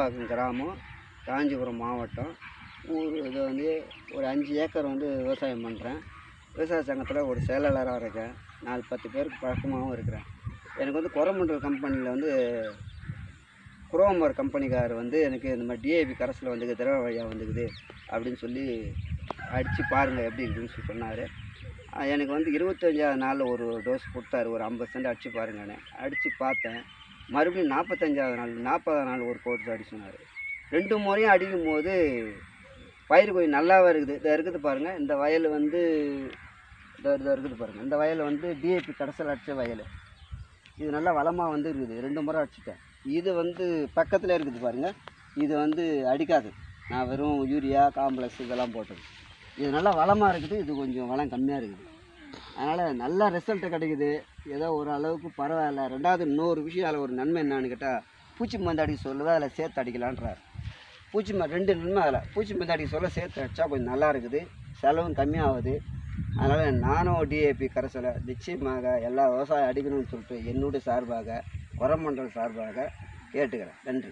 கீழ்ப்பாக்கம் கிராமம், காஞ்சிபுரம் மாவட்டம். ஊர் இது வந்து ஒரு 5 ஏக்கர் வந்து விவசாயம் பண்ணுறேன். விவசாய சங்கத்தில் ஒரு செயலாளராக இருக்கேன். 4-10 பேருக்கு பழக்கமாகவும் இருக்கிறேன். எனக்கு வந்து கொரமண்டல் கம்பெனியில் வந்து குரோமர் கம்பெனிக்கார் வந்து எனக்கு இந்த மாதிரி டிஏபி கரைசல் வந்துக்குது, திரவ வழியாக வந்துக்குது அப்படின்னு சொல்லி அடித்து பாருங்கள் எப்படி இருக்குதுன்னு சொல்லி சொன்னார். எனக்கு வந்து 25ஆவது நாளில் ஒரு டோஸ் கொடுத்தாரு. ஒரு 50 சென்ட் அடித்து பாருங்கன்னு அடித்து பார்த்தேன். மறுபடியும் 45ஆவது நாள் 40ஆவது நாள் ஒரு கோர்ஸ் அடி சொன்னார். 2 முறையும் அடிக்கும் போது பயிர் கொஞ்சம் நல்லாவே இருக்குது. இதை இருக்குது பாருங்கள். இந்த வயல் வந்து இதை இருக்குது பாருங்கள். இந்த வயல் வந்து டிஏபி கரைசல் அடித்த வயல். இது நல்லா வளமாக வந்து இருக்குது. 2 முறை அடிச்சிட்டேன். இது வந்து பக்கத்தில் இருக்குது பாருங்கள். இது வந்து அடிக்காது. நான் வெறும் யூரியா, காம்ப்ளெக்ஸ் இதெல்லாம் போட்டது. இது நல்லா வளமாக இருக்குது. இது கொஞ்சம் வளம் கம்மியாக இருக்குது. அதனால் நல்ல ரிசல்ட்டு கிடைக்குது. ஏதோ ஒரு அளவுக்கு பரவாயில்ல. ரெண்டாவது இன்னொரு விஷயம், அதில் ஒரு நன்மை என்னான்னு கேட்டால், பூச்சி மருந்து அடிக்க சொல்லுவேன், அதில் சேர்த்து அடிக்கலான்றார். பூச்சி மருந்து 2 நன்மை அதில். பூச்சி மருந்து அடிக்க சொல்ல சேர்த்து அடித்தா கொஞ்சம் நல்லா இருக்குது, செலவும் கம்மியாகுது. அதனால் நானும் டிஏபி கரைசலை நிச்சயமாக எல்லா விவசாயம் அடிக்கணும்னு சொல்லிட்டு என்னுடைய சார்பாக, கொரமண்டல் சார்பாக கேட்டுக்கிறேன். நன்றி.